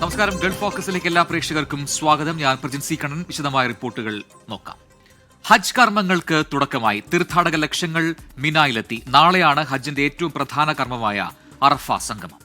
നമസ്കാരം. ഗൾഫ് ഫോക്കസിലേക്ക് എല്ലാ പ്രേക്ഷകർക്കും സ്വാഗതം. ഞാൻ പ്രജിൻസി കണ്ണൻ. വിശദമായ റിപ്പോർട്ടുകൾ നോക്കാം. ഹജ്ജ് കർമ്മങ്ങൾക്ക് തുടക്കമായി. തീർത്ഥാടക ലക്ഷങ്ങൾ മിനായിലെത്തി. നാളെയാണ് ഹജ്ജിന്റെ ഏറ്റവും പ്രധാന കർമ്മമായ അറഫ സംഗമം.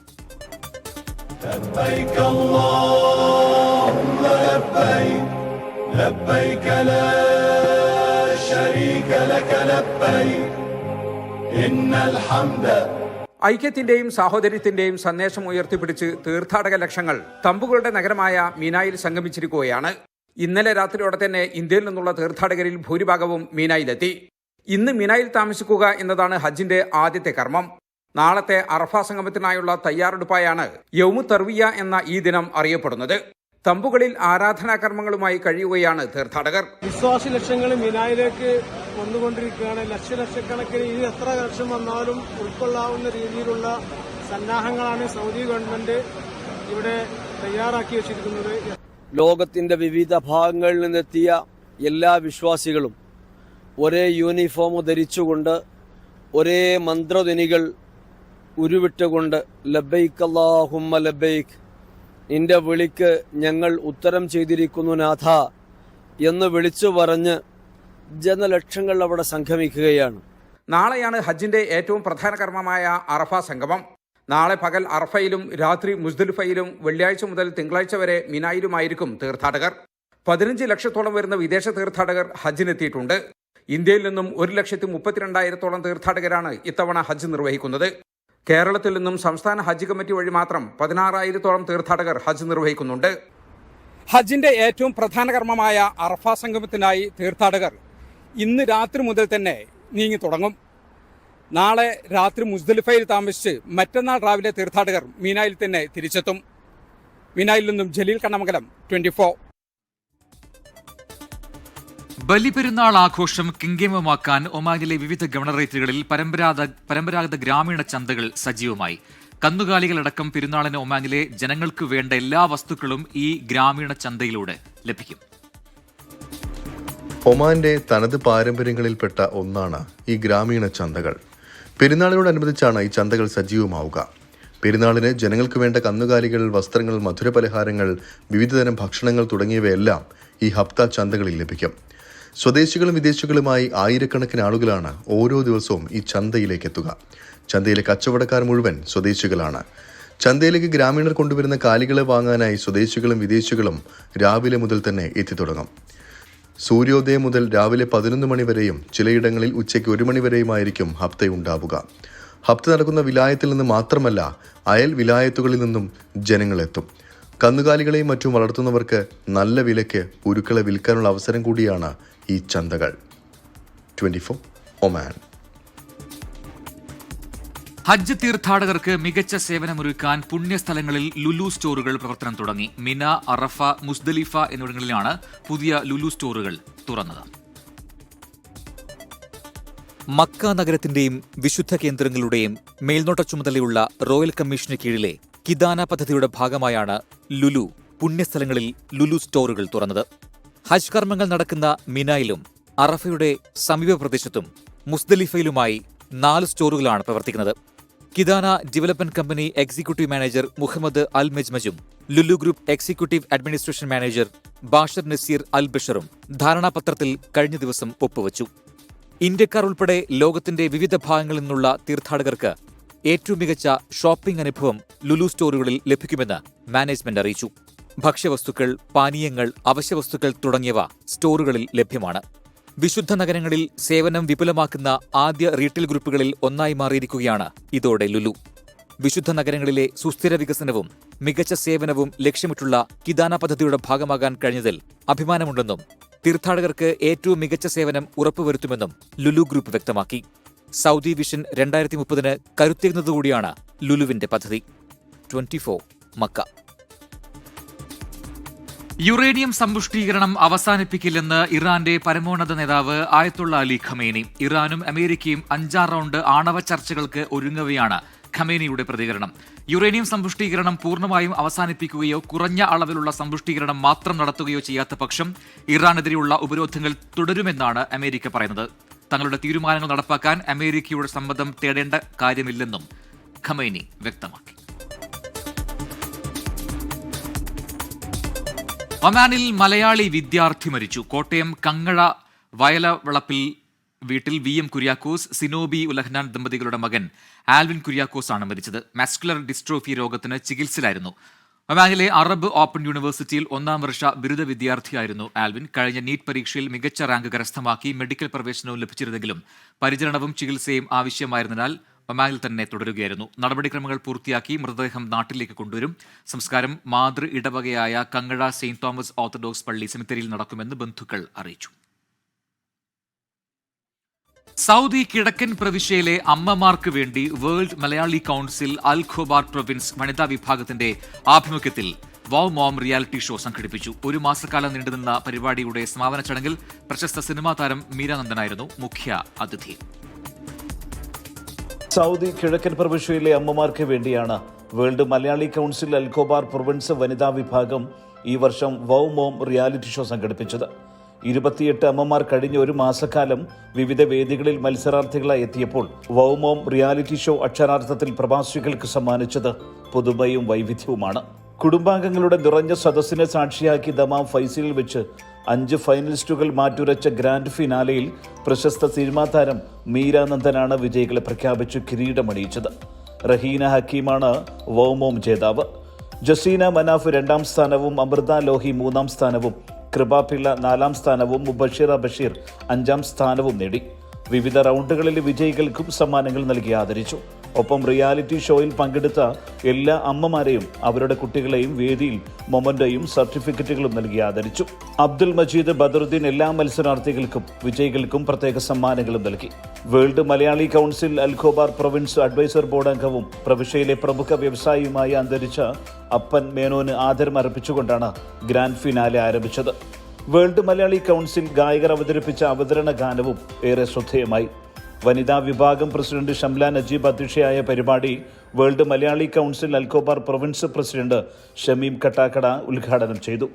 ഐക്യത്തിന്റെയും സാഹോദര്യത്തിന്റെയും സന്ദേശം ഉയർത്തിപ്പിടിച്ച് തീർത്ഥാടക ലക്ഷങ്ങൾ തമ്പുകളുടെ നഗരമായ മീനായിൽ സംഗമിച്ചിരിക്കുകയാണ്. ഇന്നലെ രാത്രിയോടെ തന്നെ ഇന്ത്യയിൽ നിന്നുള്ള തീർത്ഥാടകരിൽ ഭൂരിഭാഗവും മീനായിലെത്തി. ഇന്ന് മീനായിൽ താമസിക്കുക എന്നതാണ് ഹജ്ജിന്റെ ആദ്യത്തെ കർമ്മം. നാളത്തെ അറഫ സംഗമത്തിനായുള്ള തയ്യാറെടുപ്പായാണ് യൗമു തർവിയ എന്ന ഈ ദിനം അറിയപ്പെടുന്നത്. തമ്പുകളിൽ ആരാധനാകർമ്മങ്ങളുമായി കഴിയുകയാണ് തീർത്ഥാടകർ. വിശ്വാസി ലക്ഷങ്ങൾ മീനായിലേക്ക് വന്നുകൊണ്ടിരിക്കുകയാണ്. ലക്ഷക്കണക്കിന് ഇനി എത്ര ലക്ഷം വന്നാലും ഉൾക്കൊള്ളാവുന്ന രീതിയിലുള്ള സന്നാഹങ്ങളാണ് സൗദി ഗവൺമെന്റ് ഇവിടെ തയ്യാറാക്കി വെച്ചിരിക്കുന്നത്. ലോകത്തിന്റെ വിവിധ ഭാഗങ്ങളിൽ നിന്നെത്തിയ എല്ലാ വിശ്വാസികളും ഒരേ യൂണിഫോം ധരിച്ചുകൊണ്ട് ഒരേ മന്ത്രധ്വനികൾ ഉരുവിട്ടുകൊണ്ട് ലബ്ബൈക് അല്ലാഹുമ്മ ലബ്ബൈക്, നിന്റെ വിളിക്ക് ഞങ്ങൾ ഉത്തരം ചെയ്തിരിക്കുന്നു നാഥ എന്ന് വിളിച്ചു പറഞ്ഞ് ജനലക്ഷങ്ങൾ അവിടെ സംഗമിക്കുകയാണ്. നാളെയാണ് ഹജ്ജിന്റെ ഏറ്റവും പ്രധാന കർമ്മമായ അറഫ സംഗമം. നാളെ പകൽ അറഫയിലും രാത്രി മുസ്ദലിഫയിലും വെള്ളിയാഴ്ച മുതൽ തിങ്കളാഴ്ച വരെ മിനായിലുമായിരിക്കും തീർത്ഥാടകർ. 15 ലക്ഷത്തോളം വരുന്ന വിദേശ തീർത്ഥാടകർ ഹജ്ജിനെത്തിയിട്ടുണ്ട്. ഇന്ത്യയിൽ നിന്നും 1,32,000 തീർത്ഥാടകരാണ് ഇത്തവണ ഹജ്ജ് നിർവഹിക്കുന്നത്. കേരളത്തിൽ നിന്നും സംസ്ഥാന ഹജ്ജ് കമ്മിറ്റി വഴി മാത്രം 16,000 തീർത്ഥാടകർ ഹജ്ജ് നിർവഹിക്കുന്നുണ്ട്. ഹജ്ജിന്റെ ഏറ്റവും പ്രധാന കർമ്മമായ അറഫ സംഗമത്തിനായി തീർത്ഥാടകർ ഇന്ന് രാത്രി മുതൽ തന്നെ നീങ്ങി തുടങ്ങും. നാളെ രാത്രി മുസ്ദലിഫയിൽ താമസിച്ച് മറ്റന്നാൾ രാവിലെ തീർത്ഥാടകർ മീനായിൽ തന്നെ തിരിച്ചെത്തും. മീനായിൽ നിന്നും ജലീൽ കണ്ണമംഗലം, 24. ബലിപെരുന്നാൾ ആഘോഷം കിങ്കേമമാക്കാൻ ഒമാനിലെ വിവിധ ഗവർണറേറ്റുകളിൽ പരമ്പരാഗത ഗ്രാമീണ ചന്തകൾ സജീവമായി. കന്നുകാലികളടക്കം പെരുന്നാളിന് ഒമാനിലെ ജനങ്ങൾക്ക് വേണ്ട എല്ലാ വസ്തുക്കളും ഈ ഗ്രാമീണ ചന്തയിലൂടെ ലഭിക്കും. ഒമാന്റെ തനത് പാരമ്പര്യങ്ങളിൽപ്പെട്ട ഒന്നാണ് ഈ ഗ്രാമീണ ചന്തകൾ. പെരുന്നാളിനോടനുബന്ധിച്ചാണ് ഈ ചന്തകൾ സജീവമാവുക. പെരുന്നാളിന് ജനങ്ങൾക്ക് വേണ്ട കന്നുകാലികൾ, വസ്ത്രങ്ങൾ, മധുരപലഹാരങ്ങൾ, വിവിധതരം ഭക്ഷണങ്ങൾ തുടങ്ങിയവയെല്ലാം ഈ ഹപ്ത ചന്തകളിൽ ലഭിക്കും. സ്വദേശികളും വിദേശികളുമായി ആയിരക്കണക്കിന് ആളുകളാണ് ഓരോ ദിവസവും ഈ ചന്തയിലേക്ക് എത്തുക. ചന്തയിലെ കച്ചവടക്കാർ മുഴുവൻ സ്വദേശികളാണ്. ചന്തയിലേക്ക് ഗ്രാമീണർ കൊണ്ടുവരുന്ന കാലികളെ വാങ്ങാനായി സ്വദേശികളും വിദേശികളും രാവിലെ മുതൽ തന്നെ എത്തിത്തുടങ്ങും. സൂര്യോദയം മുതൽ രാവിലെ 11 മണി വരെയും ചിലയിടങ്ങളിൽ ഉച്ചയ്ക്ക് 1 മണി വരെയുമായിരിക്കും ഹപ്തയുണ്ടാവുക. ഹപ്ത നടക്കുന്ന വിലായത്തിൽ നിന്ന് മാത്രമല്ല, അയൽ വിലായത്തുകളിൽ നിന്നും ജനങ്ങളെത്തും. കന്നുകാലികളെയും മറ്റും വളർത്തുന്നവർക്ക് നല്ല വിലയ്ക്ക് ഉരുക്കളെ വിൽക്കാനുള്ള അവസരം കൂടിയാണ് ഈ ചന്തകൾ. 24 ഒമാൻ. ഹജ്ജ് തീർത്ഥാടകർക്ക് മികച്ച സേവനമൊരുക്കാൻ പുണ്യസ്ഥലങ്ങളിൽ ലുലു സ്റ്റോറുകൾ പ്രവർത്തനം തുടങ്ങി. മിന, അറഫ, മുസ്ദലിഫ എന്നിവിടങ്ങളിലാണ് പുതിയ ലുലു സ്റ്റോറുകൾ തുറന്നത്. മക്ക നഗരത്തിന്റെയും വിശുദ്ധ കേന്ദ്രങ്ങളുടെയും മേൽനോട്ട ചുമതലയുള്ള റോയൽ കമ്മീഷന് കീഴിലെ കിദാന പദ്ധതിയുടെ ഭാഗമായാണ് ലുലു പുണ്യസ്ഥലങ്ങളിൽ ലുലു സ്റ്റോറുകൾ തുറന്നത്. ഹജ്ജ് കർമ്മങ്ങൾ നടക്കുന്ന മിനായിലും അറഫയുടെ സമീപ പ്രദേശത്തും മുസ്ദലിഫയിലുമായി 4 സ്റ്റോറുകളാണ് പ്രവർത്തിക്കുന്നത്. Kidana development company executive manager Mohammed Al മെജ്മജും Lulu group executive administration manager Basher Nazeer Al ബഷറും ധാരണാപത്രത്തിൽ കഴിഞ്ഞ ദിവസം ഒപ്പുവച്ചു. ഇന്ത്യക്കാർ ഉൾപ്പെടെ ലോകത്തിന്റെ വിവിധ ഭാഗങ്ങളിൽ നിന്നുള്ള തീർത്ഥാടകർക്ക് ഏറ്റവും മികച്ച ഷോപ്പിംഗ് അനുഭവം ലുലു സ്റ്റോറുകളിൽ ലഭിക്കുമെന്ന് മാനേജ്മെന്റ് അറിയിച്ചു. ഭക്ഷ്യവസ്തുക്കൾ, പാനീയങ്ങൾ, അവശ്യവസ്തുക്കൾ തുടങ്ങിയവ സ്റ്റോറുകളിൽ ലഭ്യമാണ്. വിശുദ്ധ നഗരങ്ങളിൽ സേവനം വിപുലമാക്കുന്ന ആദ്യ റീറ്റെയിൽ ഗ്രൂപ്പുകളിൽ ഒന്നായി മാറിയിരിക്കുകയാണ് ഇതോടെ ലുലു. വിശുദ്ധ നഗരങ്ങളിലെ സുസ്ഥിര വികസനവും മികച്ച സേവനവും ലക്ഷ്യമിട്ടുള്ള കിദാന പദ്ധതിയുടെ ഭാഗമാകാൻ കഴിഞ്ഞതിൽ അഭിമാനമുണ്ടെന്നും തീർത്ഥാടകർക്ക് ഏറ്റവും മികച്ച സേവനം ഉറപ്പുവരുത്തുമെന്നും ലുലു ഗ്രൂപ്പ് വ്യക്തമാക്കി. സൗദി വിഷൻ 2030 കരുത്തേകുന്നതുകൂടിയാണ് ലുലുവിന്റെ പദ്ധതി. 24 മക്ക. യുറേനിയം സമ്പുഷ്ടീകരണം അവസാനിപ്പിക്കില്ലെന്ന് ഇറാന്റെ പരമോന്നത നേതാവ് ആയത്തുള്ള അലി ഖമേനി. ഇറാനും അമേരിക്കയും 5 റൗണ്ട് ആണവ ചർച്ചകൾക്ക് ഒരുങ്ങവെയാണ് ഖമേനിയുടെ പ്രതികരണം. യുറേനിയം സമ്പുഷ്ടീകരണം പൂർണ്ണമായും അവസാനിപ്പിക്കുകയോ കുറഞ്ഞ അളവിലുള്ള സമ്പുഷ്ടീകരണം മാത്രം നടത്തുകയോ ചെയ്യാത്ത പക്ഷം ഇറാനെതിരെയുള്ള ഉപരോധങ്ങൾ തുടരുമെന്നാണ് അമേരിക്ക പറയുന്നത്. തങ്ങളുടെ തീരുമാനങ്ങൾ നടപ്പാക്കാൻ അമേരിക്കയുടെ സമ്മതം തേടേണ്ട കാര്യമില്ലെന്നും ഖമേനി വ്യക്തമാക്കി. ഒമാനിൽ മലയാളി വിദ്യാർത്ഥി മരിച്ചു. കോട്ടയം കങ്ങഴ വയലവളപ്പിൽ വീട്ടിൽ VM കുര്യാക്കോസ്, സിനോബി ഉലഹ്നാൻ ദമ്പതികളുടെ മകൻ ആൽവിൻ കുര്യാക്കോസ് ആണ് മരിച്ചത്. മാസ്കുലർ ഡിസ്ട്രോഫി രോഗത്തിന് ചികിത്സയിലായിരുന്നു. ഒമാനിലെ അറബ് ഓപ്പൺ യൂണിവേഴ്സിറ്റിയിൽ 1ാം വർഷ ബിരുദ വിദ്യാർത്ഥിയായിരുന്നു ആൽവിൻ. കഴിഞ്ഞ നീറ്റ് പരീക്ഷയിൽ മികച്ച റാങ്ക് കരസ്ഥമാക്കി മെഡിക്കൽ പ്രവേശനവും ലഭിച്ചിരുന്നെങ്കിലും പരിചരണവും ചികിത്സയും ആവശ്യമായിരുന്നതിനാൽ ഒമാനിൽ തന്നെ തുടരുകയായിരുന്നു. നടപടിക്രമങ്ങൾ പൂർത്തിയാക്കി മൃതദേഹം നാട്ടിലേക്ക് കൊണ്ടുവരും. സംസ്കാരം മാതൃ ഇടവകയായ കങ്ങഴ സെയിന്റ് തോമസ് ഓർത്തഡോക്സ് പള്ളി സെമിത്തേരിയിൽ നടക്കുമെന്ന് ബന്ധുക്കൾ അറിയിച്ചു. സൗദി കിഴക്കൻ പ്രവിശ്യയിലെ അമ്മമാർക്ക് വേണ്ടി world Malayali council Al Khobar province വനിതാ വിഭാഗത്തിന്റെ ആഭിമുഖ്യത്തിൽ വൗ മോം റിയാലിറ്റി ഷോ സംഘടിപ്പിച്ചു. 1 മാസക്കാലം നീണ്ടുനിന്ന പരിപാടിയുടെ സമാപന ചടങ്ങിൽ പ്രശസ്ത സിനിമാ താരം മീരാനന്ദനായിരുന്നു മുഖ്യ അതിഥി. സൗദി കിഴക്കൻ പ്രവിശ്യയിലെ അമ്മമാർക്ക് വേണ്ടിയാണ് world Malayali council Al Khobar province വനിതാ വിഭാഗം ഈ വർഷം വൗ മോം റിയാലിറ്റി ഷോ സംഘടിപ്പിച്ചത്. 28 അമ്മമാർ കഴിഞ്ഞ 1 മാസക്കാലം വിവിധ വേദികളിൽ മത്സരാർത്ഥികളായി എത്തിയപ്പോൾ വൗ മോം റിയാലിറ്റി ഷോ അക്ഷരാർത്ഥത്തിൽ പ്രവാസികൾക്ക് സമ്മാനിച്ചത് പുതുമയും വൈവിധ്യവുമാണ്. കുടുംബാംഗങ്ങളുടെ നിറഞ്ഞ സദസ്സിനെ സാക്ഷിയാക്കി ദമാം ഫൈസലിൽ വെച്ച് 5 ഫൈനലിസ്റ്റുകൾ മാറ്റുരച്ച ഗ്രാൻഡ് ഫിനാലയിൽ പ്രശസ്ത സിനിമാ താരം മീരാനന്ദനാണ് വിജയികളെ പ്രഖ്യാപിച്ച് കിരീടമണിയിച്ചത്. റഹീന ഹക്കീമാണ് വൗ മോം ജേതാവ്. ജസീന മനാഫ് 2ാം സ്ഥാനവും അമൃത ലോഹി 3ാം സ്ഥാനവും കൃപാപിള്ള 4ാം സ്ഥാനവും മുബഷിറ ബഷീർ 5ാം സ്ഥാനവും നേടി. വിവിധ റൗണ്ടുകളിൽ വിജയികൾക്കും സമ്മാനങ്ങൾ നൽകി ആദരിച്ചു. ഒപ്പം റിയാലിറ്റി ഷോയിൽ പങ്കെടുത്ത എല്ലാ അമ്മമാരെയും അവരുടെ കുട്ടികളെയും വേദിയിൽ മൊമന്റോയും സർട്ടിഫിക്കറ്റുകളും നൽകി ആദരിച്ചു. അബ്ദുൽ മജീദ് ബദറുദ്ദീൻ എല്ലാ മത്സരാർത്ഥികൾക്കും വിജയികൾക്കും പ്രത്യേക സമ്മാനങ്ങളും നൽകി. World Malayali council Al Khobar province adviser board അംഗവും പ്രവിശ്യയിലെ പ്രമുഖ വ്യവസായിയുമായി അന്തരിച്ച അപ്പൻ മേനോന് ആദരം അർപ്പിച്ചുകൊണ്ടാണ് ഗ്രാൻഡ് ഫിനാലെ ആരംഭിച്ചത്. വേൾഡ് മലയാളി കൌൺസിൽ ഗായകർ അവതരിപ്പിച്ച അവതരണ ഗാനവും ഏറെ ശ്രദ്ധേയമായി. വനിതാ വിഭാഗം പ്രസിഡന്റ് ഷംല നജീബ് അധ്യക്ഷയായ പരിപാടി world Malayali council Al Khobar province president Shameem Kattakada ഉദ്ഘാടനം ചെയ്തു.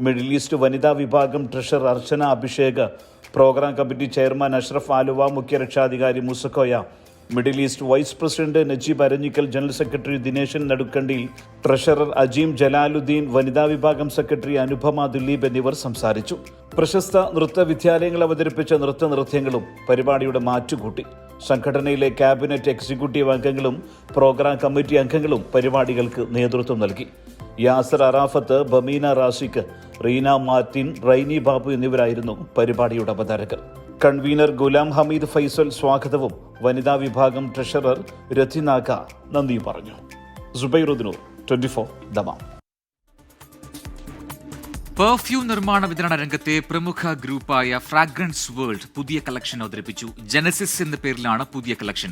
മിഡിൽ ഈസ്റ്റ് വനിതാ വിഭാഗം treasurer Archana Abhishek, program committee chairman Ashraf Aluva, മുഖ്യ രക്ഷാധികാരി Musakoya, middle east vice president Najeeb Aranjikkal, general secretary Dineshan Nadukkandiyil, treasurer Ajeem Jalaluddeen, വനിതാ വിഭാഗം സെക്രട്ടറി അനുപമ ദിലീപ് എന്നിവർ സംസാരിച്ചു. പ്രശസ്ത നൃത്ത വിദ്യാലയങ്ങൾ അവതരിപ്പിച്ച നൃത്യങ്ങളും പരിപാടിയുടെ മാറ്റുകൂട്ടി. സംഘടനയിലെ ക്യാബിനറ്റ് എക്സിക്യൂട്ടീവ് അംഗങ്ങളും പ്രോഗ്രാം കമ്മിറ്റി അംഗങ്ങളും പരിപാടികൾക്ക് നേതൃത്വം നൽകി. യാസർ അറാഫത്ത്, ബമീന റാസിഖ്, റീന മാർട്ടിൻ, റൈനി ബാബു എന്നിവരായിരുന്നു പരിപാടിയുടെ അവതാരകർ. കൺവീനർ ഗുലാം ഹമീദ് ഫൈസൽ സ്വാഗതവും വനിതാ വിഭാഗം ട്രഷറർ രഥിനാക നന്ദിയും പറഞ്ഞു. സുബൈറുദ്ദീൻ, 24 ദമാം. പെർഫ്യൂം നിർമ്മാണ വിതരണ രംഗത്തെ പ്രമുഖ ഗ്രൂപ്പായ ഫ്രാഗ്രൻസ് വേൾഡ് പുതിയ കളക്ഷൻ അവതരിപ്പിച്ചു. ജെനസിസ് എന്ന പേരിലാണ് പുതിയ കളക്ഷൻ.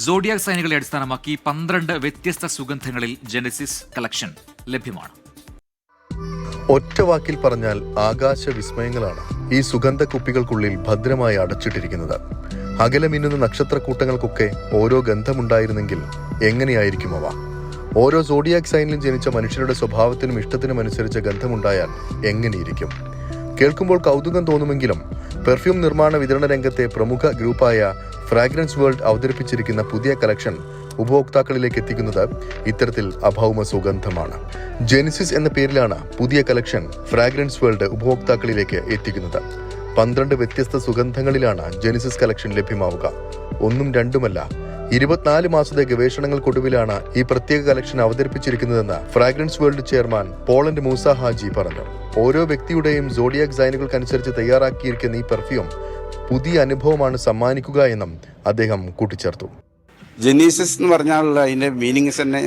സോഡിയാക് സൈനുകളെ അടിസ്ഥാനമാക്കി 12 വ്യത്യസ്ത സുഗന്ധങ്ങളിൽ ജെനസിസ് കളക്ഷൻ ലഭ്യമാണ്. ഒറ്റ വാക്കിൽ പറഞ്ഞാൽ ആകാശ വിസ്മയങ്ങളാണ് ഈ സുഗന്ധ കുപ്പികൾക്കുള്ളിൽ ഭദ്രമായി അടച്ചിട്ടിരിക്കുന്നത്. അകലെ മിന്നുന്ന നക്ഷത്രക്കൂട്ടങ്ങൾക്കൊക്കെ ഓരോ ഗന്ധമുണ്ടായിരുന്നെങ്കിൽ എങ്ങനെയായിരിക്കും അവ? ഓരോ സോഡിയാക് സൈനിലും ജനിച്ച മനുഷ്യരുടെ സ്വഭാവത്തിനും ഇഷ്ടത്തിനും അനുസരിച്ച ഗന്ധമുണ്ടായാൽ എങ്ങനെയിരിക്കും? കേൾക്കുമ്പോൾ കൗതുകം തോന്നുമെങ്കിലും പെർഫ്യൂം നിർമ്മാണ വിതരണ രംഗത്തെ പ്രമുഖ ഗ്രൂപ്പായ ഫ്രാഗ്രൻസ് വേൾഡ് അവതരിപ്പിച്ചിരിക്കുന്ന പുതിയ കളക്ഷൻ ഉപഭോക്താക്കളിലേക്ക് എത്തിക്കുന്നത് ഇത്തരത്തിൽ അഭൗമ സുഗന്ധമാണ്. ജെനിസിസ് എന്ന പേരിലാണ് പുതിയ കളക്ഷൻ ഫ്രാഗ്രൻസ് വേൾഡ് ഉപഭോക്താക്കളിലേക്ക് എത്തിക്കുന്നത്. 12 വ്യത്യസ്ത സുഗന്ധങ്ങളിലാണ് ജെനിസിസ് കളക്ഷൻ ലഭ്യമാവുക. 1ഉം 2ഉമല്ല, 24 മാസത്തെ ഗവേഷണങ്ങൾക്കൊടുവിലാണ് ഈ പ്രത്യേക കളക്ഷൻ അവതരിപ്പിച്ചിരിക്കുന്നതെന്ന് fragrance world chairman Poland Moosa Haji പറഞ്ഞു. ഓരോ വ്യക്തിയുടെയും സോഡിയാക് സൈനുകൾക്കനുസരിച്ച് തയ്യാറാക്കിയിരിക്കുന്ന ഈ പെർഫ്യൂം പുതിയ അനുഭവമാണ് സമ്മാനിക്കുക എന്നും അദ്ദേഹം കൂട്ടിച്ചേർത്തു. ജെനീസിസ് എന്ന് പറഞ്ഞാൽ അതിൻ്റെ മീനിങ്സ് തന്നെ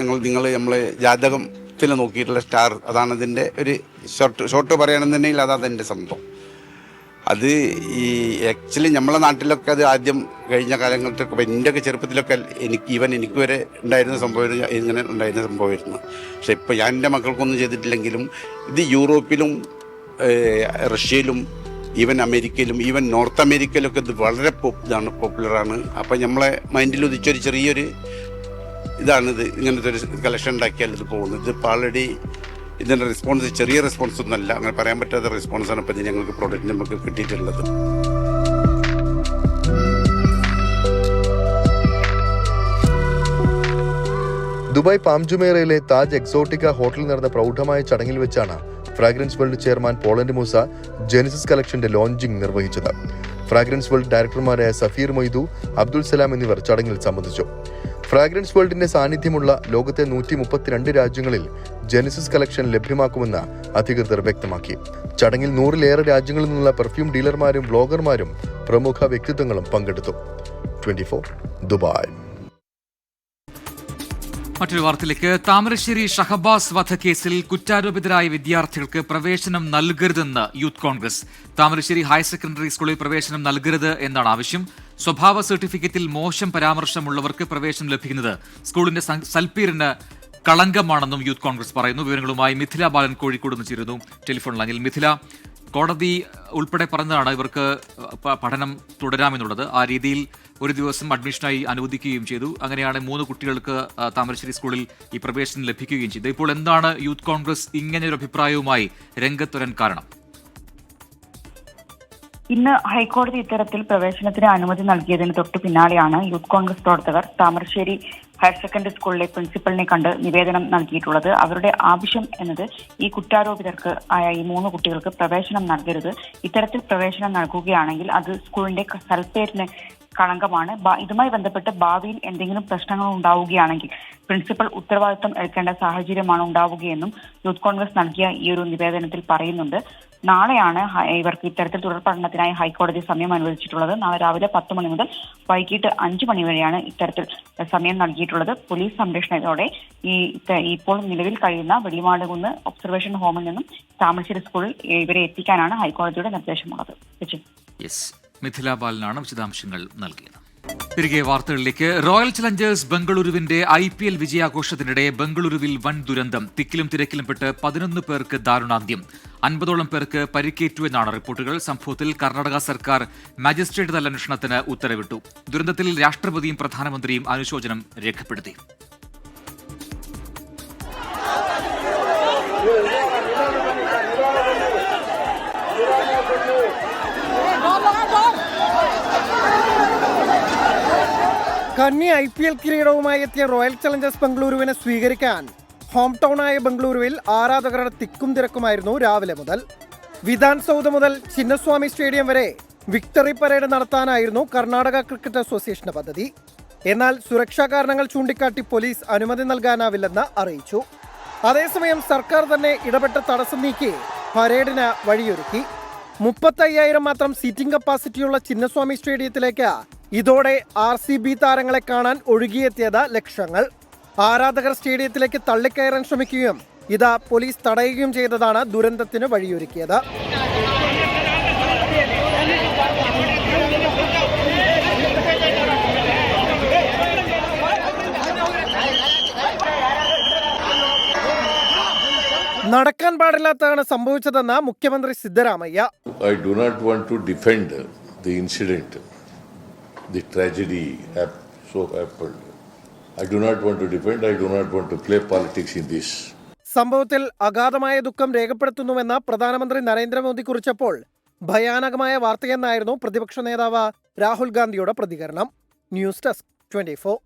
നമ്മളെ ജാതകത്തിൽ നോക്കിയിട്ടുള്ള സ്റ്റാർ, അതാണ് അതിൻ്റെ ഒരു ഷോർട്ട് പറയുകയാണെന്നുണ്ടെങ്കിൽ അതാണ് അതിൻ്റെ സംഭവം. അത് ഈ ആക്ച്വലി നമ്മളെ നാട്ടിലൊക്കെ അത് ആദ്യം കഴിഞ്ഞ കാലങ്ങളിലൊക്കെ എൻ്റെയൊക്കെ ചെറുപ്പത്തിലൊക്കെ എനിക്ക് വരെ ഉണ്ടായിരുന്ന സംഭവം ഇങ്ങനെ ഉണ്ടായിരുന്ന സംഭവമായിരുന്നു. പക്ഷെ ഇപ്പോൾ ഞാൻ എൻ്റെ മക്കൾക്കൊന്നും ചെയ്തിട്ടില്ലെങ്കിലും ഇത് യൂറോപ്പിലും റഷ്യയിലും ഈവൻ അമേരിക്കയിലും ഈവൻ നോർത്ത് അമേരിക്കയിലൊക്കെ ഇത് വളരെ പോപ്പുലറാണ്. അപ്പം നമ്മളെ മൈൻഡിൽ ഉദിച്ചൊരു ചെറിയൊരു ഇതാണിത്. ഇങ്ങനത്തെ ഒരു കളക്ഷൻ ഉണ്ടാക്കിയാൽ ഇത് പോകുന്നത്. ഇതിപ്പോൾ ആൾറെഡി ഇതിൻ്റെ റെസ്പോൺസ് ചെറിയ റെസ്പോൺസ് ഒന്നുമല്ല, അങ്ങനെ പറയാൻ പറ്റാത്ത റെസ്പോൺസാണ് ഇപ്പോൾ ഇത് ഞങ്ങൾക്ക് പ്രോഡക്റ്റ് നമുക്ക് കിട്ടിയിട്ടുള്ളത്. ദുബായ് പാംജുമേറയിലെ താജ് എക്സോട്ടിക്ക ഹോട്ടലിൽ നടന്ന പ്രൗഢമായ ചടങ്ങിൽ വെച്ചാണ് fragrance world chairman Poland Moosa Genesis കളക്ഷന്റെ ലോഞ്ചിംഗ് നിർവഹിച്ചത്. ഫ്രാഗ്രൻസ് വേൾഡ് ഡയറക്ടർമാരായ സഫീർ മൊയ്തു, അബ്ദുൾ സലാം എന്നിവർ ചടങ്ങിൽ സംബന്ധിച്ചു. ഫ്രാഗ്രൻസ് വേൾഡിന്റെ സാന്നിധ്യമുള്ള ലോകത്തെ 132 രാജ്യങ്ങളിൽ ജെനിസിസ് കളക്ഷൻ ലഭ്യമാക്കുമെന്ന് അധികൃതർ വ്യക്തമാക്കി. ചടങ്ങിൽ 100-ലേറെ രാജ്യങ്ങളിൽ നിന്നുള്ള പെർഫ്യൂം ഡീലർമാരും വ്ലോഗർമാരും പ്രമുഖ വ്യക്തിത്വങ്ങളും പങ്കെടുത്തു. 24 ദുബായ്. മറ്റൊരു വാർത്തയിലേക്ക്. താമരശ്ശേരി ഷഹബാസ് വധക്കേസിൽ കുറ്റാരോപിതരായ വിദ്യാർത്ഥികൾക്ക് പ്രവേശനം നൽകരുതെന്ന് youth Congress. Thamarassery higher secondary സ്കൂളിൽ പ്രവേശനം നൽകരുത് എന്നാണ് ആവശ്യം. സ്വഭാവ സർട്ടിഫിക്കറ്റിൽ മോശം പരാമർശമുള്ളവർക്ക് പ്രവേശനം ലഭിക്കുന്നത് സ്കൂളിന്റെ സൽപ്പീരിന് കളങ്കമാണെന്നും യൂത്ത് കോൺഗ്രസ് പറയുന്നു. വിവരങ്ങളുമായി മിഥില ബാലൻ കോഴിക്കോട് നിന്ന് ചേരുന്നു ടെലിഫോൺ ലൈനിൽ. മിഥില, കോടതി ഉൾപ്പെടെ പറഞ്ഞതാണ് ഇവർക്ക് പഠനം തുടരാമെന്നുള്ളത്. ആ രീതിയിൽ ഒരു ദിവസം അഡ്മിഷനായി അനുവദിക്കുകയും ചെയ്തു. അങ്ങനെയാണ് 3 കുട്ടികൾക്ക് താമരശ്ശേരി സ്കൂളിൽ ഈ പ്രവേശനം ലഭിക്കുകയും ചെയ്തു. ഇപ്പോൾ എന്താണ് യൂത്ത് കോൺഗ്രസ് ഇങ്ങനെയൊരു അഭിപ്രായവുമായി രംഗത്ത് വരാൻ കാരണം? ഇന്ന് ഹൈക്കോടതി ഇത്തരത്തിൽ പ്രവേശനത്തിന് അനുമതി നൽകിയതിന് തൊട്ടു പിന്നാലെയാണ് യൂത്ത് കോൺഗ്രസ് പ്രവർത്തകർ താമരശ്ശേരി ഹയർ സെക്കൻഡറി സ്കൂളിലെ പ്രിൻസിപ്പലിനെ കണ്ട് നിവേദനം നൽകിയിട്ടുള്ളത്. അവരുടെ ആവശ്യം എന്നത് ഈ കുറ്റാരോപിതർക്ക് ആയ ഈ 3 കുട്ടികൾക്ക് പ്രവേശനം നൽകരുത്. ഇത്തരത്തിൽ പ്രവേശനം നൽകുകയാണെങ്കിൽ അത് സ്കൂളിന്റെ സൽപ്പേരിന് കളങ്കമാണ്. ഇതുമായി ബന്ധപ്പെട്ട് ഭാവിയിൽ എന്തെങ്കിലും പ്രശ്നങ്ങൾ ഉണ്ടാവുകയാണെങ്കിൽ പ്രിൻസിപ്പൽ ഉത്തരവാദിത്തം എടുക്കേണ്ട സാഹചര്യമാണ് ഉണ്ടാവുകയെന്നും യൂത്ത് കോൺഗ്രസ് നൽകിയ ഈ ഒരു നിവേദനത്തിൽ പറയുന്നുണ്ട്. നാളെയാണ് ഇവർക്ക് ഇത്തരത്തിൽ തുടർ പഠനത്തിനായി ഹൈക്കോടതി സമയം അനുവദിച്ചിട്ടുള്ളത്. നാളെ രാവിലെ 10 മണി മുതൽ വൈകിട്ട് 5 മണി വരെയാണ് ഇത്തരത്തിൽ സമയം നൽകിയിട്ടുള്ളത്. പോലീസ് സംരക്ഷണത്തോടെ ഇപ്പോൾ നിലവിൽ കഴിയുന്ന വെള്ളിമാടുകുന്ന് ഒബ്സർവേഷൻ ഹോമിൽ നിന്നും താമരശ്ശേരി സ്കൂളിൽ ഇവരെ എത്തിക്കാനാണ് ഹൈക്കോടതിയുടെ നിർദ്ദേശമുള്ളത്. മിഥില ബാലനാണ് വിശദാംശങ്ങൾ നൽകിയത്. തിരികെ വാർത്തകളിലേക്ക്. റോയൽ ചലഞ്ചേഴ്സ് ബംഗളൂരുവിന്റെ IPL വിജയാഘോഷത്തിനിടെ ബംഗളൂരുവിൽ വൻ ദുരന്തം. തിക്കിലും തിരക്കിലും പെട്ട് 11 പേർക്ക് ദാരുണാന്ത്യം. 50ഓളം പേർക്ക് പരിക്കേറ്റു എന്നാണ് റിപ്പോർട്ടുകൾ. സംഭവത്തിൽ കർണാടക സർക്കാർ മജിസ്ട്രേറ്റ് തല അന്വേഷണത്തിന് ഉത്തരവിട്ടു. ദുരന്തത്തിൽ രാഷ്ട്രപതിയും പ്രധാനമന്ത്രിയും അനുശോചനം രേഖപ്പെടുത്തി. കന്നി IPL കിരീടവുമായി എത്തിയ റോയൽ ചലഞ്ചേഴ്സ് ബംഗളൂരുവിനെ സ്വീകരിക്കാൻ ഹോം ടൗണായ ബംഗളൂരുവിൽ ആരാധകരുടെ തിക്കും തിരക്കുമായിരുന്നു രാവിലെ മുതൽ. വിധാൻ സൗധ മുതൽ ചിന്നസ്വാമി സ്റ്റേഡിയം വരെ വിക്ടറി പരേഡ് നടത്താനായിരുന്നു കർണാടക ക്രിക്കറ്റ് അസോസിയേഷന്റെ പദ്ധതി. എന്നാൽ സുരക്ഷാ കാരണങ്ങൾ ചൂണ്ടിക്കാട്ടി പോലീസ് അനുമതി നൽകാനാവില്ലെന്ന് അറിയിച്ചു. അതേസമയം സർക്കാർ തന്നെ ഇടപെട്ട് തടസ്സം നീക്കി പരേഡിന് വഴിയൊരുക്കി. 35,000 മാത്രം സീറ്റിംഗ് കപ്പാസിറ്റിയുള്ള ചിന്നസ്വാമി സ്റ്റേഡിയത്തിലേക്ക് ഇതോടെ RCB താരങ്ങളെ കാണാൻ ഒഴുകിയെത്തിയത് ലക്ഷങ്ങൾ. ആരാധകർ സ്റ്റേഡിയത്തിലേക്ക് തള്ളിക്കയറാൻ ശ്രമിക്കുകയും ഇത് പോലീസ് തടയുകയും ചെയ്തതാണ് ദുരന്തത്തിന് വഴിയൊരുക്കിയത്. നടക്കാൻ പാടില്ലാത്തതാണ് സംഭവിച്ചതെന്ന് മുഖ്യമന്ത്രി Siddaramaiah. I do not want to defend the incident, the tragedy so happened. I do not want to defend, I do not want to play politics in this. സംഭവത്തിൽ അഗാധമായ ദുഃഖം രേഖപ്പെടുത്തുന്നുവെന്ന് പ്രധാനമന്ത്രി നരേന്ദ്രമോദി കുറിച്ചപ്പോൾ ഭയാനകമായ വാർത്തയെന്നായിരുന്നു പ്രതിപക്ഷ നേതാവ് രാഹുൽ ഗാന്ധിയുടെ പ്രതികരണം. News desk 24.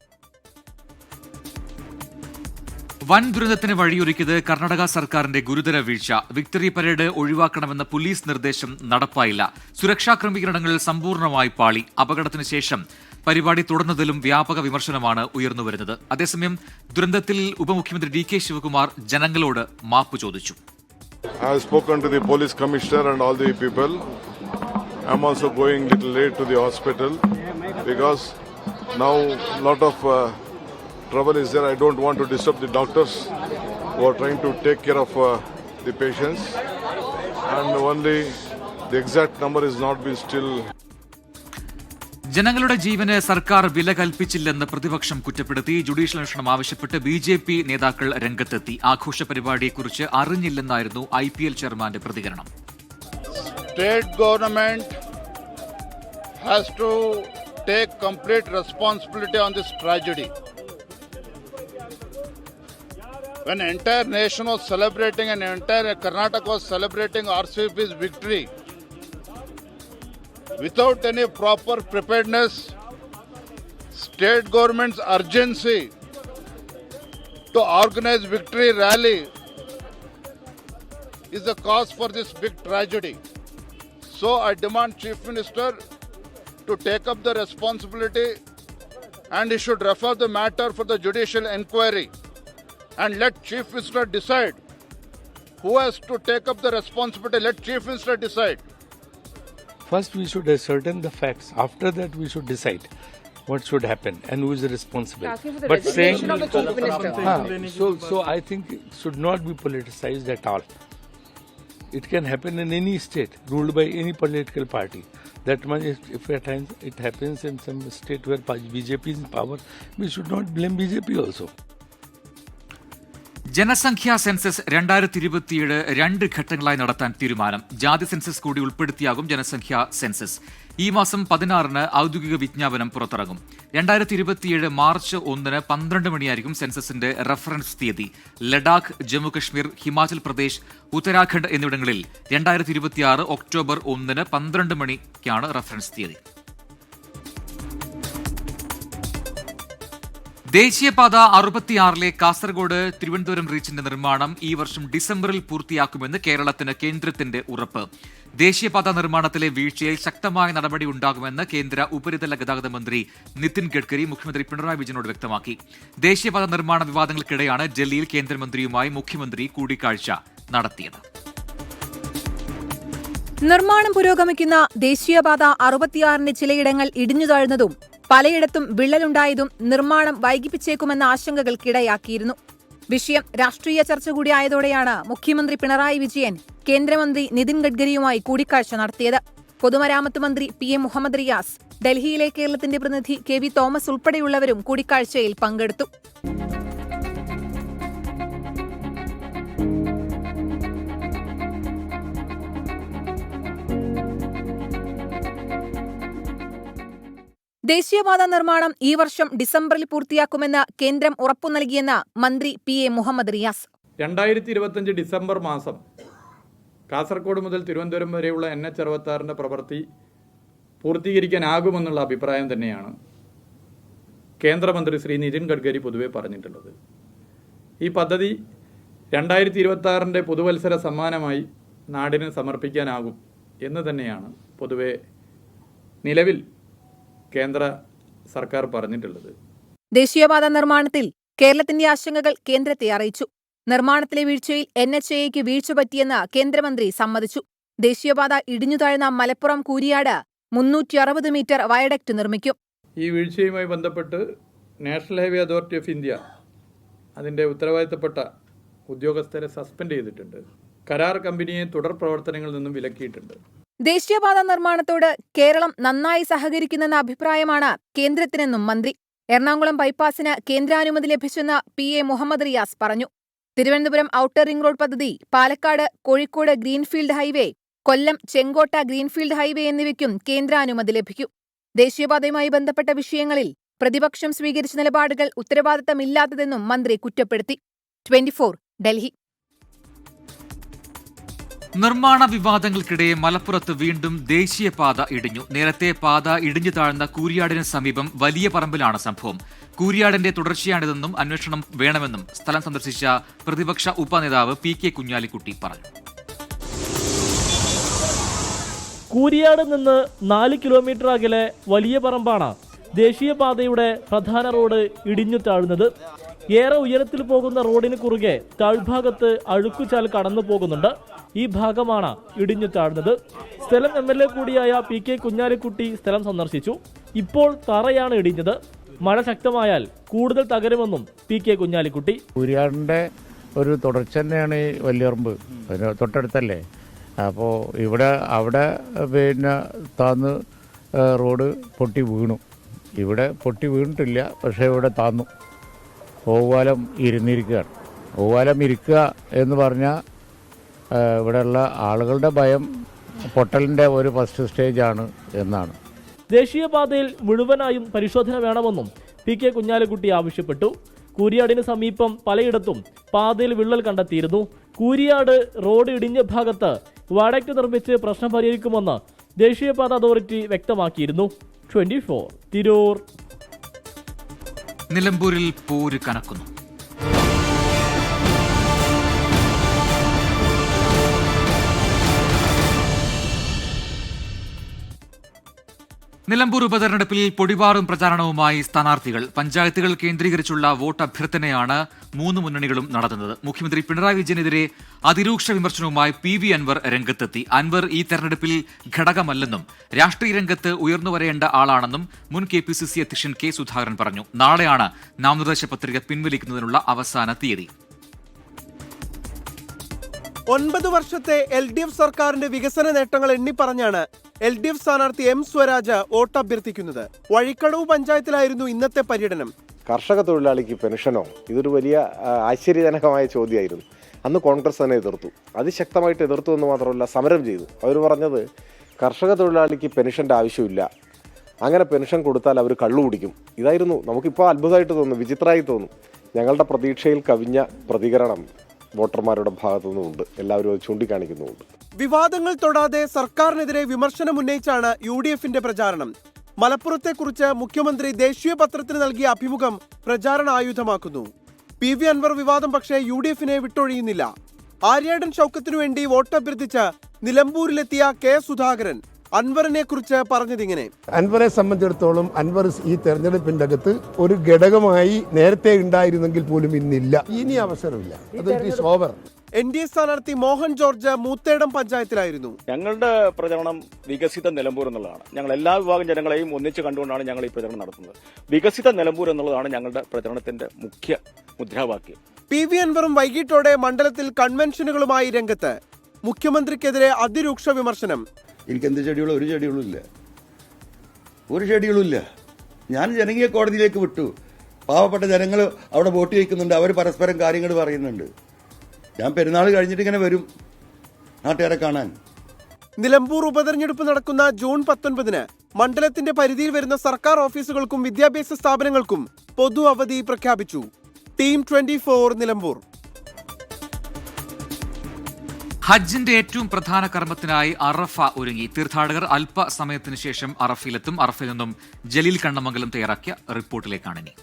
വൻ ദുരന്തത്തിന് വഴിയൊരുക്കിയത് കർണാടക സർക്കാരിന്റെ ഗുരുതര വീഴ്ച. വിക്ടറി പരേഡ് ഒഴിവാക്കണമെന്ന പോലീസ് നിർദ്ദേശം നടപ്പായില്ല. സുരക്ഷാ ക്രമീകരണങ്ങൾ സമ്പൂർണ്ണമായി പാളി. അപകടത്തിന് ശേഷം പരിപാടി തുടർന്നതിലും വ്യാപക വിമർശനമാണ് ഉയർന്നുവരുന്നത്. അതേസമയം ദുരന്തത്തിൽ ഉപമുഖ്യമന്ത്രി DK ശിവകുമാർ ജനങ്ങളോട് മാപ്പ് ചോദിച്ചു. I have spoken to the police commissioner and all the people. I am also going little late to the hospital because now lot of trouble is there. I don't want to disturb the doctors who are trying to take care of the patients, and only the exact number is not been still. ജനങ്ങളുടെ ജീവന് സർക്കാർ വില കൽപ്പിച്ചില്ലെന്ന് പ്രതിപക്ഷം കുറ്റപ്പെടുത്തി. Judicial അന്വേഷണം ആവശ്യപ്പെട്ട് BJP നേതാക്കൾ രംഗത്തെത്തി. ആഘോഷ പരിപാടിയെക്കുറിച്ച് അറിഞ്ഞില്ലെന്നായിരുന്നു IPL ചെയർമാന്റെ പ്രതികരണം. State government has to take complete responsibility on this tragedy. When entire nation was celebrating and entire Karnataka was celebrating RCB's victory, without any proper preparedness, state government's urgency to organize victory rally is the cause for this big tragedy. So I demand Chief Minister to take up the responsibility and he should refer the matter for the judicial inquiry and let Chief Minister decide who has to take up the responsibility. Let Chief Minister decide. First, we should ascertain the facts. After that, we should decide what should happen and who is responsible. But saying, of the Chief Minister. so I think it should not be politicized at all. It can happen in any state ruled by any political party. That much, if at times it happens in some state where BJP is in power, we should not blame BJP also. ജനസംഖ്യാ census 2027 2 ഘട്ടങ്ങളായി നടത്താൻ തീരുമാനം. ജാതി census കൂടി ഉൾപ്പെടുത്തിയാകും ജനസംഖ്യാ census. ഈ മാസം 16-ന് ഔദ്യോഗിക വിജ്ഞാപനം പുറത്തിറങ്ങും. 2027 മാർച്ച് 1-ന് 12 മണിയായിരിക്കും സെൻസസിന്റെ റഫറൻസ് തീയതി. ലഡാക്ക്, ജമ്മുകശ്മീർ, ഹിമാചൽ പ്രദേശ്, ഉത്തരാഖണ്ഡ് എന്നിവിടങ്ങളിൽ 2026 ഒക്ടോബർ 1-ന് 12 മണിക്കാണ് റഫറൻസ് തീയതി. ദേശീയപാത 66-ലെ കാസർഗോഡ് തിരുവനന്തപുരം റീച്ചിന്റെ നിർമ്മാണം ഈ വർഷം ഡിസംബറിൽ പൂർത്തിയാക്കുമെന്ന് കേരളത്തിന് കേന്ദ്രത്തിന്റെ ഉറപ്പ്. ദേശീയപാത നിർമ്മാണത്തിലെ വീഴ്ചയിൽ ശക്തമായ നടപടി ഉണ്ടാകുമെന്ന് കേന്ദ്ര ഉപരിതല ഗതാഗത മന്ത്രി നിതിൻ ഗഡ്കരി മുഖ്യമന്ത്രി പിണറായി വിജയനോട് വ്യക്തമാക്കി. ദേശീയപാത നിർമ്മാണ വിവാദങ്ങൾക്കിടെയാണ് ഡൽഹിയിൽ കേന്ദ്രമന്ത്രിയുമായി മുഖ്യമന്ത്രി കൂടിക്കാഴ്ച നടത്തിയത്. നിർമ്മാണം പുരോഗമിക്കുന്ന ദേശീയപാത 66-ന്റെ ചിലയിടങ്ങൾ ഇടിഞ്ഞു താഴ്ന്നതും പലയിടത്തും വിള്ളലുണ്ടായതും നിർമ്മാണം വൈകിപ്പിച്ചേക്കുമെന്ന ആശങ്കകൾക്കിടയാക്കിയിരുന്നു. വിഷയം രാഷ്ട്രീയ ചർച്ച കൂടിയായതോടെയാണ് മുഖ്യമന്ത്രി പിണറായി വിജയൻ കേന്ദ്രമന്ത്രി നിതിൻ ഗഡ്കരിയുമായി കൂടിക്കാഴ്ച നടത്തിയത്. പൊതുമരാമത്ത് മന്ത്രി PM മുഹമ്മദ് റിയാസ്, ഡൽഹിയിലെ കേരളത്തിന്റെ പ്രതിനിധി KV തോമസ് ഉൾപ്പെടെയുള്ളവരും കൂടിക്കാഴ്ചയിൽ പങ്കെടുത്തു. ദേശീയപാത നിർമ്മാണം ഈ വർഷം ഡിസംബറിൽ പൂർത്തിയാക്കുമെന്ന് കേന്ദ്രം ഉറപ്പു നൽകിയെന്ന് മന്ത്രി PA മുഹമ്മദ് റിയാസ്. 2025 ഡിസംബർ മാസം കാസർഗോഡ് മുതൽ തിരുവനന്തപുരം വരെയുള്ള NH66-ന്റെ പ്രവൃത്തി പൂർത്തീകരിക്കാനാകുമെന്നുള്ള അഭിപ്രായം തന്നെയാണ് കേന്ദ്രമന്ത്രി ശ്രീ നിതിൻ ഗഡ്കരി പൊതുവെ പറഞ്ഞിട്ടുള്ളത്. ഈ പദ്ധതി 2026-ന്റെ പുതുവത്സര സമ്മാനമായി നാടിന് സമർപ്പിക്കാനാകും എന്ന് തന്നെയാണ് പൊതുവെ നിലവിൽ കേന്ദ്ര സർക്കാർ പറഞ്ഞിട്ടുള്ളത്. ദേശീയപാത നിർമ്മാണത്തിൽ കേരളത്തിന്റെ ആശങ്കകൾ കേന്ദ്രത്തെ അറിയിച്ചു. നിർമ്മാണത്തിലെ വീഴ്ചയിൽ NHAIക്ക് വീഴ്ച പറ്റിയെന്ന് കേന്ദ്രമന്ത്രി സമ്മതിച്ചു. ദേശീയപാത ഇടിഞ്ഞു താഴ്ന്ന മലപ്പുറം കൂരിയാട് 360 മീറ്റർ വയഡക്ട് നിർമ്മിക്കും. ഈ വീഴ്ചയുമായി ബന്ധപ്പെട്ട് national highway authority of India അതിൻ്റെ ഉത്തരവാദിത്തപ്പെട്ട ഉദ്യോഗസ്ഥരെ സസ്പെൻഡ് ചെയ്തിട്ടുണ്ട്. കരാർ കമ്പനിയെ തുടർ പ്രവർത്തനങ്ങളിൽ നിന്നും വിലക്കിയിട്ടുണ്ട്. ദേശീയപാത നിർമ്മാണത്തോട് കേരളം നന്നായി സഹകരിക്കുന്നെന്ന അഭിപ്രായമാണ് കേന്ദ്രത്തിനെന്നും മന്ത്രി. എറണാകുളം ബൈപ്പാസിന് കേന്ദ്രാനുമതി ലഭിച്ചെന്ന് PA മുഹമ്മദ് റിയാസ് പറഞ്ഞു. തിരുവനന്തപുരം ഔട്ടർ റിംഗ് റോഡ് പദ്ധതി, Palakkad Kozhikode greenfield highway, Kollam Chenkotta greenfield highway എന്നിവയ്ക്കും കേന്ദ്രാനുമതി ലഭിക്കും. ദേശീയപാതയുമായി ബന്ധപ്പെട്ട വിഷയങ്ങളിൽ പ്രതിപക്ഷം സ്വീകരിച്ച നിലപാടുകൾ ഉത്തരവാദിത്തമില്ലാത്തതെന്നും മന്ത്രി കുറ്റപ്പെടുത്തി. 24 ഡൽഹി. നിർമ്മാണ വിവാദങ്ങൾക്കിടെ മലപ്പുറത്ത് വീണ്ടും ദേശീയപാത ഇടിഞ്ഞു. നേരത്തെ പാത ഇടിഞ്ഞു താഴ്ന്ന കൂരിയാടിന് സമീപം വലിയ പറമ്പിലാണ് സംഭവം. കൂരിയാടിന്റെ തുടർച്ചയാണിതെന്നും അന്വേഷണം വേണമെന്നും സ്ഥലം സന്ദർശിച്ച പ്രതിപക്ഷ ഉപനേതാവ് PK കുഞ്ഞാലിക്കുട്ടി പറഞ്ഞു. കൂരിയാട് നിന്ന് 4 കിലോമീറ്റർ അകലെ വലിയ പറമ്പാണ് ദേശീയപാതയുടെ പ്രധാന റോഡ് ഇടിഞ്ഞു താഴ്ന്നത്. ഏറെ ഉയരത്തിൽ പോകുന്ന റോഡിന് കുറുകെ താഴ്ഭാഗത്ത് അഴുക്കുചാൽ കടന്നു പോകുന്നുണ്ട്. ഈ ഭാഗമാണ് ഇടിഞ്ഞു താഴ്ന്നത്. സ്ഥലം MLA കൂടിയായ PK കുഞ്ഞാലിക്കുട്ടി സ്ഥലം സന്ദർശിച്ചു. ഇപ്പോൾ തറയാണ് ഇടിഞ്ഞത്. മഴ ശക്തമായാൽ കൂടുതൽ തകരുമെന്നും PK കുഞ്ഞാലിക്കുട്ടി. കൂരിയാടിൻ്റെ ഒരു തുടർച്ച തന്നെയാണ് ഈ വലിയറമ്പ്, തൊട്ടടുത്തല്ലേ. അപ്പോൾ അവിടെ പിന്നെ താന്ന് റോഡ് പൊട്ടി വീണു. ഇവിടെ പൊട്ടി വീണിട്ടില്ല, പക്ഷേ ഇവിടെ താന്നു. ഓവാലം ഇരുന്നിരിക്കുകയാണ്. ഓവാലം ഇരിക്കുക എന്ന് പറഞ്ഞാൽ ഇവിടെയുള്ള ആളുകളുടെ ഭയം പൊട്ടലിൻ്റെ ഒരു ഫസ്റ്റ് സ്റ്റേജാണ് എന്നാണ്. ദേശീയപാതയിൽ മുഴുവനായും പരിശോധന വേണമെന്നും PK കുഞ്ഞാലിക്കുട്ടി ആവശ്യപ്പെട്ടു. കൂരിയാടിന് സമീപം പലയിടത്തും പാതയിൽ വിള്ളൽ കണ്ടെത്തിയിരുന്നു. കൂരിയാട് റോഡ് ഇടിഞ്ഞ ഭാഗത്ത് വയഡക്ട് നിർമ്മിച്ച് പ്രശ്നം പരിഹരിക്കുമെന്ന് ദേശീയപാത അതോറിറ്റി വ്യക്തമാക്കിയിരുന്നു. 24 തിരൂർ. നിലമ്പൂരിൽ പോര് കനക്കുന്നു. നിലമ്പൂർ ഉപതെരഞ്ഞെടുപ്പിൽ പൊടിപാറും പ്രചാരണവുമായി സ്ഥാനാർത്ഥികൾ. പഞ്ചായത്തുകൾ കേന്ദ്രീകരിച്ചുള്ള വോട്ട് അഭ്യർത്ഥനയാണ് മൂന്ന് മുന്നണികളും നടത്തുന്നത്. മുഖ്യമന്ത്രി പിണറായി വിജയനെതിരെ അതിരൂക്ഷ വിമർശനവുമായി PV അൻവർ രംഗത്തെത്തി. അൻവർ ഈ തെരഞ്ഞെടുപ്പിൽ ഘടകമല്ലെന്നും രാഷ്ട്രീയ രംഗത്ത് ഉയർന്നുവരേണ്ട ആളാണെന്നും മുൻ KPCC അധ്യക്ഷൻ K. സുധാകരൻ പറഞ്ഞു. നാളെയാണ് നാമനിർദ്ദേശ പത്രിക പിൻവലിക്കുന്നതിനുള്ള അവസാന തീയതി. 9 വർഷത്തെ LDF സർക്കാരിന്റെ വികസന നേട്ടങ്ങൾ എണ്ണിപ്പറഞ്ഞാണ് LDF സ്ഥാനാർത്ഥി M. സ്വരാജ് വോട്ട് അഭ്യർത്ഥിക്കുന്നത്. വഴിക്കടവ് പഞ്ചായത്തിലായിരുന്നു ഇന്നത്തെ പര്യടനം. കർഷക തൊഴിലാളിക്ക് പെൻഷനോ? ഇതൊരു വലിയ ആശ്ചര്യജനകമായ ചോദ്യമായിരുന്നു. അന്ന് കോൺഗ്രസ് തന്നെ എതിർത്തു, അതിശക്തമായിട്ട് എതിർത്തു എന്ന് മാത്രമല്ല സമരം ചെയ്തു. അവർ പറഞ്ഞത് കർഷക തൊഴിലാളിക്ക് പെൻഷൻ്റെ ആവശ്യമില്ല, അങ്ങനെ പെൻഷൻ കൊടുത്താൽ അവർ കള്ളു കുടിക്കും. ഇതായിരുന്നു. നമുക്കിപ്പോൾ അത്ഭുതമായിട്ട് തോന്നും, വിചിത്രമായി തോന്നും. ഞങ്ങളുടെ പ്രതീക്ഷയിൽ കവിഞ്ഞ പ്രതികരണം വോട്ടർമാരുടെ ഭാഗത്തുനിന്നുമുണ്ട്. എല്ലാവരും അത് ചൂണ്ടിക്കാണിക്കുന്നുമുണ്ട്. വിവാദങ്ങൾ തൊടാതെ സർക്കാരിനെതിരെ വിമർശനം ഉന്നയിച്ചാണ് UDFന്റെ പ്രചാരണം. മലപ്പുറത്തെക്കുറിച്ച് മുഖ്യമന്ത്രി ദേശീയ പത്രത്തിന് നൽകിയ അഭിമുഖം പ്രചാരണ ആയുധമാക്കുന്നു. PV അൻവർ വിവാദം പക്ഷേ UDFനെ വിട്ടൊഴിയുന്നില്ല. ആര്യാടൻ ഷൗക്കത്തിനു വേണ്ടി വോട്ടഭ്യർത്ഥിച്ച് നിലമ്പൂരിലെത്തിയ K. സുധാകരൻ അൻവറിനെ കുറിച്ച് പറഞ്ഞതിങ്ങനെ: അൻവറെ സംബന്ധിച്ചിടത്തോളം അൻവർ ഈ തെരഞ്ഞെടുപ്പിന്റെ അകത്ത് ഒരു ഘടകമായി നേരത്തെ ഉണ്ടായിരുന്നെങ്കിൽ പോലും ഇന്നില്ല. ഇനി അവസരമില്ല. അത് ഇറ്റ് ഈസ് ഓവർ. NDA സ്ഥാനാർത്ഥി മോഹൻ ജോർജ് മൂത്തേടം പഞ്ചായത്തിലായിരുന്നു. ഞങ്ങളുടെ പ്രചരണം വികസിത നിലമ്പൂർ എന്നുള്ളതാണ്. ഞങ്ങൾ എല്ലാ വിഭാഗം ജനങ്ങളെയും ഒന്നിച്ച് കണ്ടുകൊണ്ടാണ് ഞങ്ങൾ ഈ പ്രചരണം നടത്തുന്നത്. വികസിത നിലമ്പൂർ എന്നുള്ളതാണ് ഞങ്ങളുടെ പ്രചരണത്തിന്റെ മുഖ്യ മുദ്രാവാക്യം. PV അൻവറും വൈകിട്ടോടെ മണ്ഡലത്തിൽ കൺവെൻഷനുകളുമായി രംഗത്ത്. മുഖ്യമന്ത്രിക്കെതിരെ അതിരൂക്ഷ വിമർശനം. എനിക്ക് എന്ത് ഷെഡ്യൂളോ? ഒരു ഷെഡ്യൂളും ഇല്ല, ഒരു ഷെഡ്യൂളും ഇല്ല. ഞാൻ ജനകീയ കോടതിയിലേക്ക് വിട്ടു. പാവപ്പെട്ട ജനങ്ങൾ അവിടെ വോട്ട് ചെയ്യിക്കുന്നുണ്ട്, അവർ പരസ്പരം കാര്യങ്ങൾ പറയുന്നുണ്ട്. ഞാൻ പെരുന്നാൾ കഴിഞ്ഞിട്ട് ഇങ്ങനെ വരും നാട്ടുകാരെ കാണാൻ. നിലമ്പൂർ ഉപതെരഞ്ഞെടുപ്പ് നടക്കുന്ന ജൂൺ 19-ന് മണ്ഡലത്തിന്റെ പരിധിയിൽ വരുന്ന സർക്കാർ ഓഫീസുകൾക്കും വിദ്യാഭ്യാസ സ്ഥാപനങ്ങൾക്കും പൊതു അവധി പ്രഖ്യാപിച്ചു. ടീം 24 നിലമ്പൂർ. ഹജ്ജിന്റെ ഏറ്റവും പ്രധാന കർമ്മത്തിനായി അറഫ ഒരുങ്ങി. തീർത്ഥാടകർ അല്പസമയത്തിന് ശേഷം അറഫയിലെത്തും. അറഫയിൽ നിന്നും ജലീൽ കണ്ണമംഗലം തയ്യാറാക്കിയ റിപ്പോർട്ടിലേക്കാണ് ഇനി.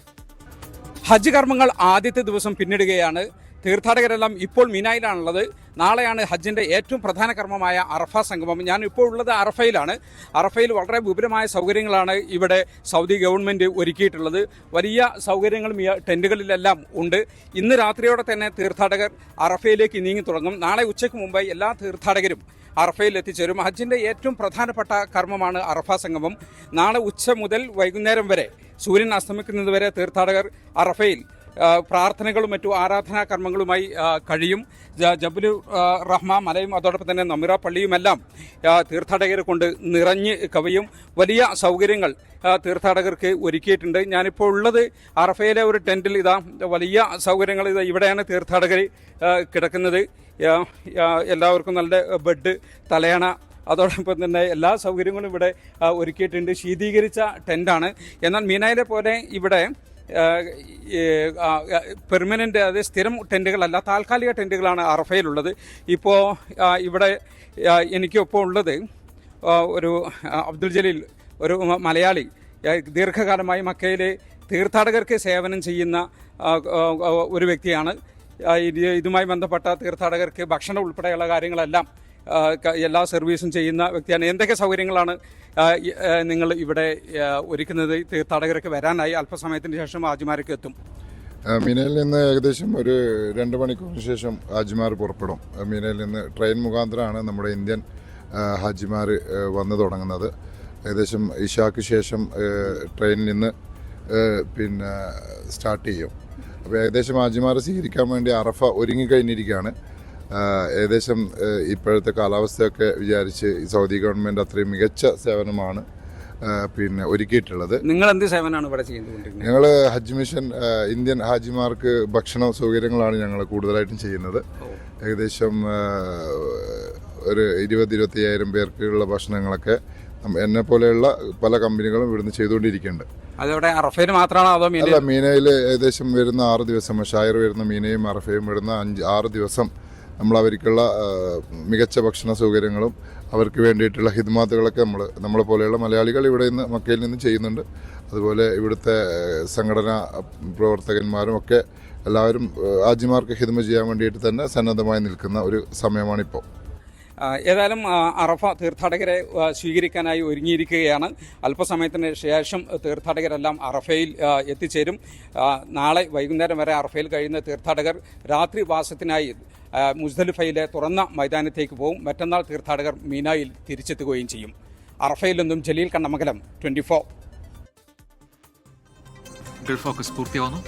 ഹജ്ജ് കർമ്മങ്ങൾ ആദ്യത്തെ ദിവസം പിന്നിടുകയാണ്. തീർത്ഥാടകരെല്ലാം ഇപ്പോൾ മിനായിലാണുള്ളത്. നാളെയാണ് ഹജ്ജിൻ്റെ ഏറ്റവും പ്രധാന കർമ്മമായ അറഫ സംഗമം. ഞാൻ ഇപ്പോൾ ഉള്ളത് അറഫയിലാണ്. അറഫയിൽ വളരെ വിപുലമായ സൗകര്യങ്ങളാണ് ഇവിടെ സൗദി ഗവൺമെൻറ് ഒരുക്കിയിട്ടുള്ളത്. വലിയ സൗകര്യങ്ങളും ഈ ടെൻറ്റുകളിലെല്ലാം ഉണ്ട്. ഇന്ന് രാത്രിയോടെ തന്നെ തീർത്ഥാടകർ അറഫയിലേക്ക് നീങ്ങി തുടങ്ങും. നാളെ ഉച്ചയ്ക്ക് മുമ്പ് എല്ലാ തീർത്ഥാടകരും അറഫയിൽ എത്തിച്ചേരും. ഹജ്ജിൻ്റെ ഏറ്റവും പ്രധാനപ്പെട്ട കർമ്മമാണ് അറഫ സംഗമം. നാളെ ഉച്ച മുതൽ വൈകുന്നേരം വരെ, സൂര്യൻ അസ്തമിക്കുന്നതുവരെ തീർത്ഥാടകർ അറഫയിൽ പ്രാർത്ഥനകളും മറ്റു ആരാധനാ കർമ്മങ്ങളുമായി കഴിയും. ജബലു റഹ്മ മലയും അതോടൊപ്പം തന്നെ നമിറ പള്ളിയുമെല്ലാം തീർത്ഥാടകരെ കൊണ്ട് നിറഞ്ഞ് കവിയും. വലിയ സൗകര്യങ്ങൾ തീർത്ഥാടകർക്ക് ഒരുക്കിയിട്ടുണ്ട്. ഞാനിപ്പോൾ ഉള്ളത് അറഫയിലെ ഒരു ടെൻറ്റിൽ. ഇതാ വലിയ സൗകര്യങ്ങൾ. ഇവിടെയാണ് തീർത്ഥാടകർ കിടക്കുന്നത്. എല്ലാവർക്കും നല്ല ബെഡ്, തലയണ, അതോടൊപ്പം തന്നെ എല്ലാ സൗകര്യങ്ങളും ഇവിടെ ഒരുക്കിയിട്ടുണ്ട്. ശീതീകരിച്ച ടെൻ്റാണ്. എന്നാൽ മീനായിലെ പോലെ ഇവിടെ പെർമനൻ്റ്, അതായത് സ്ഥിരം ടെൻറ്റുകളല്ല, താൽക്കാലിക ടെൻറ്റുകളാണ് അറഫയിലുള്ളത്. ഇപ്പോൾ ഇവിടെ എനിക്കൊപ്പം ഉള്ളത് ഒരു അബ്ദുൽ ജലീൽ, ഒരു മലയാളി, ദീർഘകാലമായി മക്കയിലെ തീർത്ഥാടകർക്ക് സേവനം ചെയ്യുന്ന ഒരു വ്യക്തിയാണ്. ഇതുമായി ബന്ധപ്പെട്ട തീർത്ഥാടകർക്ക് ഭക്ഷണം ഉൾപ്പെടെയുള്ള കാര്യങ്ങളെല്ലാം എല്ലാ സർവീസും ചെയ്യുന്ന വ്യക്തിയാണ്. എന്തൊക്കെ സൗകര്യങ്ങളാണ് നിങ്ങൾ ഇവിടെ ഒരുക്കുന്നത്? തീർത്ഥാടകർക്ക് വരാനായി അല്പസമയത്തിന് ശേഷം ഹാജിമാർക്ക് എത്തും. മീനയിൽ നിന്ന് ഏകദേശം ഒരു 2 മണിക്കൂറിന് ശേഷം ഹാജിമാർ പുറപ്പെടും. മീനയിൽ നിന്ന് ട്രെയിൻ മുഖാന്തരമാണ് നമ്മുടെ ഇന്ത്യൻ ഹാജിമാർ വന്നു തുടങ്ങുന്നത്. ഏകദേശം ഇഷാക്ക് ശേഷം ട്രെയിനിൽ നിന്ന് സ്റ്റാർട്ട് ചെയ്യും. അപ്പോൾ ഏകദേശം ഹാജിമാരെ സ്വീകരിക്കാൻ വേണ്ടി അറഫ ഒരുങ്ങിക്കഴിഞ്ഞിരിക്കുകയാണ്. ഏകദേശം ഇപ്പോഴത്തെ കാലാവസ്ഥയൊക്കെ വിചാരിച്ച് സൗദി ഗവൺമെൻറ് അത്രയും മികച്ച സേവനമാണ് ഒരുക്കിയിട്ടുള്ളത്. നിങ്ങൾ എന്ത് സേവനമാണ് ഇവിടെ ചെയ്യുന്നത്? ഞങ്ങൾ ഹജ്ജ് മിഷൻ ഇന്ത്യൻ ഹാജിമാർക്ക് ഭക്ഷണ സൗകര്യങ്ങളാണ് ഞങ്ങൾ കൂടുതലായിട്ടും ചെയ്യുന്നത്. ഏകദേശം ഒരു 20-25,000 പേർക്കുള്ള ഭക്ഷണങ്ങളൊക്കെ എന്നെ പോലെയുള്ള പല കമ്പനികളും ഇവിടുന്ന് ചെയ്തുകൊണ്ടിരിക്കുന്നുണ്ട്. അതവിടെ അറഫയിൽ മാത്രമാണോ അതോ അല്ല, മീനയിൽ ഏകദേശം വരുന്ന 6 ദിവസം, ഷായർ വരുന്ന മീനയും അറഫയും വരുന്ന 5-6 ദിവസം നമ്മൾ അവർക്കുള്ള മികച്ച ഭക്ഷണ സൗകര്യങ്ങളും അവർക്ക് വേണ്ടിയിട്ടുള്ള ഹിദ്മാത്തുകളൊക്കെ നമ്മളെ പോലെയുള്ള മലയാളികൾ ഇവിടെ നിന്ന് മക്കയിൽ നിന്ന് ചെയ്യുന്നുണ്ട്. അതുപോലെ ഇവിടുത്തെ സംഘടനാ പ്രവർത്തകന്മാരും ഒക്കെ എല്ലാവരും ഹാജിമാർക്ക് ഹിദ്മ ചെയ്യാൻ വേണ്ടിയിട്ട് തന്നെ സന്നദ്ധമായി നിൽക്കുന്ന ഒരു സമയമാണിപ്പോൾ. ഏതായാലും അറഫ തീർത്ഥാടകരെ സ്വീകരിക്കാനായി ഒരുങ്ങിയിരിക്കുകയാണ്. അല്പസമയത്തിന് ശേഷം തീർത്ഥാടകരെല്ലാം അറഫയിൽ എത്തിച്ചേരും. നാളെ വൈകുന്നേരം വരെ അറഫയിൽ കഴിയുന്ന തീർത്ഥാടകർ രാത്രി വാസത്തിനായി മുസ്ദലിഫയിലെ തുറന്ന മൈതാനത്തേക്ക് പോകും. മറ്റന്നാൾ തീർത്ഥാടകർ മീനായിൽ തിരിച്ചെത്തുകയും ചെയ്യും. അറഫയിൽ നിന്നും ജലീൽ കണ്ണമംഗലം, 24. Gulf focus പൂർത്തിയാവുന്നു.